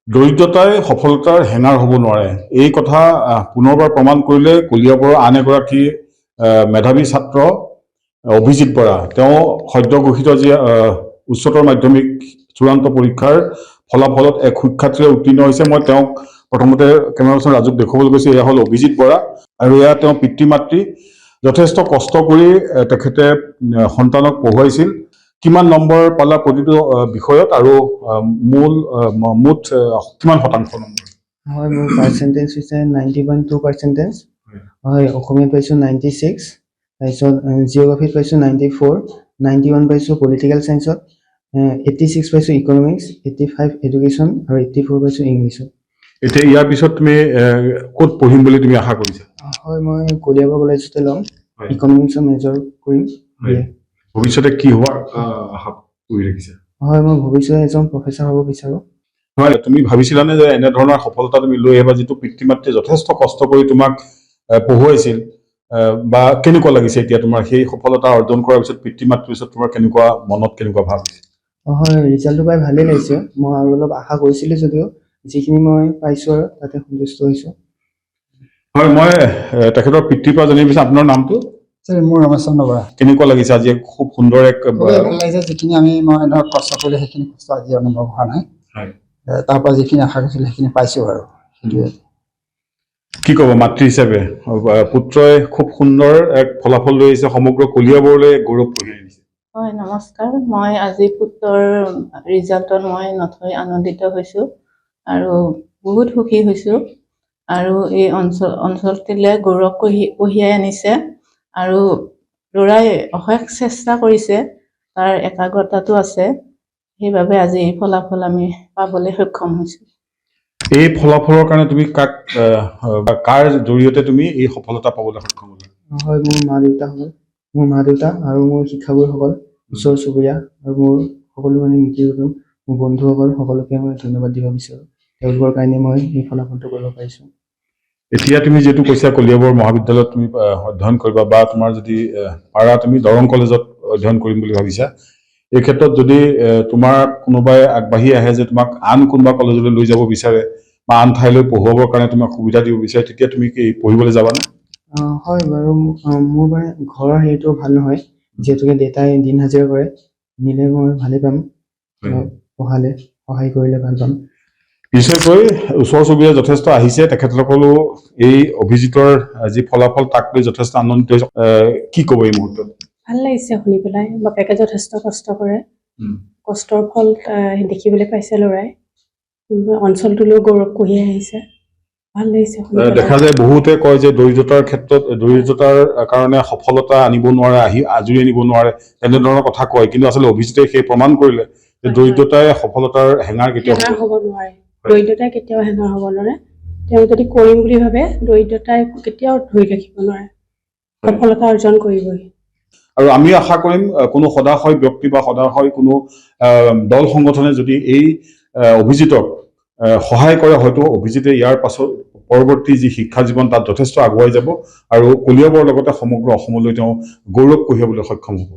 দৰিদ্ৰতাই সফলতাৰ হেঙাৰ হ'ব নোৱাৰে এই কথা পুনৰবাৰ প্ৰমাণ কৰিলে কলিয়াবৰৰ আন এগৰাকী মেধাৱী ছাত্ৰ অভিজিত বৰা। তেওঁ সদ্য ঘোষিত যি উচ্চতৰ মাধ্যমিক চূড়ান্ত পৰীক্ষাৰ ফলাফলত এক সুখ্যাতিৰে উত্তীৰ্ণ হৈছে। মই তেওঁক প্ৰথমতে কেমেৰা পাৰ্চন ৰাজুক দেখুৱাবলৈ গৈছোঁ। এয়া হ'ল অভিজিত বৰা আৰু এয়া তেওঁ পিতৃ মাতৃ যথেষ্ট কষ্ট কৰি তেখেতে সন্তানক পঢ়ুৱাইছিল। কিমান নম্বৰ পালা প্ৰতিটো বিষয়ত আৰু মুঠ কিমান শতাংশ নম্বৰ? হয়, মোৰ পাৰ্চেণ্টেজ হৈছে 90.2%। হয়, অসমীয়াত পাইছোঁ 96, তাৰপিছত জিঅ'গ্ৰাফীত পাইছোঁ 94, 91 পাইছোঁ পলিটিকেল চায়েন্সত, 86 পাইছোঁ ইকনমিক্স, 85 এডুকেশ্যন আৰু 84 পাইছোঁ ইংলিছত। এতিয়া ইয়াৰ পিছত তুমি ক'ত পঢ়িম বুলি তুমি আশা কৰিছা? হয়, মই কলিয়াবৰ কলেজতে ল'ম, ইকনমিক্সৰ মেজৰ কৰিম। ভৱিষ্যতে কি হোৱাৰ আশা কৰি ৰাখিছা? হয়, মই ভৱিষ্যতে এজন প্ৰফেচাৰ হ'ব বিচাৰোঁ। হয়, তুমি ভাবিছিলানে যে এনেধৰণৰ সফলতা তুমি লৈ আহিবা, যিটো পিতৃ মাতৃয়ে যথেষ্ট কষ্ট কৰি তোমাক পঢ়ুৱাইছিল, বা কেনেকুৱা লাগিছে এতিয়া তোমাৰ সেই সফলতা অৰ্জন কৰাৰ পিছত পিতৃ মাতৃৰ পিছত তোমাৰ কেনেকুৱা মনত কেনেকুৱা ভাৱ? হয়, ৰিজাল্টটো পাই ভালেই লাগিছে। মই আৰু অলপ আশা কৰিছিলোঁ যদিও যিখিনি মই পাইছোঁ আৰু তাতে সন্তুষ্ট হৈছোঁ। হয়, মই তেখেতৰ পিতৃৰ পৰা জানিব বিচাৰিছোঁ আপোনাৰ নামটো? মোৰ ৰমেশ চন্দ্ৰ বৰা। কেনেকুৱা লাগিছে আজি খুব সুন্দৰ এক ভাল লাগিছে, যিখিনি মই ধৰক কষ্ট কৰিলোঁ সেইখিনি কষ্ট আজি অনুভৱ হোৱা নাই। তাৰ পৰা যিখিনি আশা কৰিছিলোঁ সেইখিনি পাইছোঁ আৰু সেইটোৱে। কি ক'ব মাতৃ হিচাপে? পুত্ৰই খুব সুন্দৰ এক ফলাফল লৈ আহিছে, সমগ্ৰ কলিয়াবৰলৈ গৌৰৱ কঢ়িয়াই আনিছে। হয়, নমস্কাৰ। মই আজি পুত্ৰৰ ৰিজাল্টত মই নথৈ আনন্দিত হৈছোঁ আৰু বহুত সুখী হৈছোঁ। আৰু এই অঞ্চলটিলৈ গৌৰৱ কঢ়িয়াই আনিছে আৰু ল'ৰাই অশেষ চেষ্টা কৰিছে, তাৰ একাগ্ৰতাটো আছে, সেইবাবে আজি এই ফলাফল আমি পাবলৈ সক্ষম হৈছোঁ। এই ফলাফলৰ কাৰণে তুমি কাৰ জৰিয়তে তুমি এই সফলতা পাবলৈ সক্ষম হ'লা? হয়, মোৰ মা দেউতা আৰু মোৰ শিক্ষাগুৰুসকল, ওচৰ চুবুৰীয়া আৰু মোৰ সকলো মিত্ৰ কুটুম, মোৰ বন্ধুসকল সকলোকে মই ধন্যবাদ দিব বিচাৰোঁ। তেওঁলোকৰ কাৰণে মই এই ফলাফলটো কৰিব পাৰিছোঁ। এতিয়া তুমি যিহেতু কৈছা কলিয়াবৰ মহাবিদ্যালয়ত তুমি অধ্যয়ন কৰিবা, বা তোমাৰ যদি পাৰা তুমি দৰং কলেজত অধ্যয়ন কৰিম বুলি ভাবিছা, এই ক্ষেত্ৰত যদি তোমাৰ কোনোবাই আগবাঢ়ি আহে যে তোমাক আন কোনোবা কলেজলৈ লৈ যাব বিচাৰে বা আন ঠাইলৈ পঢ়ুৱাবৰ কাৰণে তোমাক সুবিধা দিব বিচাৰে, তেতিয়া তুমি কি পঢ়িবলৈ যাবানে? হয় বাৰু, মোৰ মানে ঘৰৰ হেৰিটো ভাল নহয়, যিহেতুকে দেউতাই দিন হাজিৰা কৰে, নিলে মই ভালেই পাম, পঢ়ালে সহায় কৰিলে ভাল পাম। নিশ্চয়কৈ ওচৰ চুবুৰীয়া যথেষ্ট আহিছে, তেখেতসকলো এই অভিজিতৰ যি ফলাফল তাক লৈ যথেষ্ট আনন্দিত হৈছে। কি ক'ব এই মুহূৰ্তত? ভাল লাগিছে শুনি পেলাই। বাপেকে যথেষ্ট কষ্ট কৰে, কষ্টৰ ফল দেখিবলৈ পাইছে ল'ৰাই, অঞ্চলটোলৈ গৌৰৱ কঢ়িয়াই আহিছে। ভাল লাগিছে। দেখা যায় বহুতে কয় যে দৰিদ্ৰতাৰ কাৰণে সফলতা আনিব নোৱাৰে, আজৰি আনিব নোৱাৰে, তেনেধৰণৰ কথা কয়, কিন্তু আচলতে অভিজিতে সেই প্ৰমাণ কৰিলে যে দৰিদ্ৰতাই সফলতাৰ হেঙাৰ কেতিয়াও হ'ব নোৱাৰে। দৰিদ্ৰতাই কেতিয়াও হেঙাৰ হ'ব নোৱাৰে। তেওঁ যদি কৰিম বুলি ভাবে, দৰিদ্ৰতাই কেতিয়াও ধৰি ৰাখিব নোৱাৰে, সফলতা অৰ্জন কৰিবই। আৰু আমি আশা কৰিম কোনো সদাশয় ব্যক্তি বা সদাশয় কোনো দল সংগঠনে যদি এই অভিজিতক সহায় কৰে, হয়তো অভিজিতে ইয়াৰ পাছত পৰৱৰ্তী যি শিক্ষা জীৱন তাত যথেষ্ট আগুৱাই যাব আৰু কলিয়াবৰৰ লগতে সমগ্ৰ অসমলৈ তেওঁ গৌৰৱ কঢ়িয়াবলৈ সক্ষম হ'ব।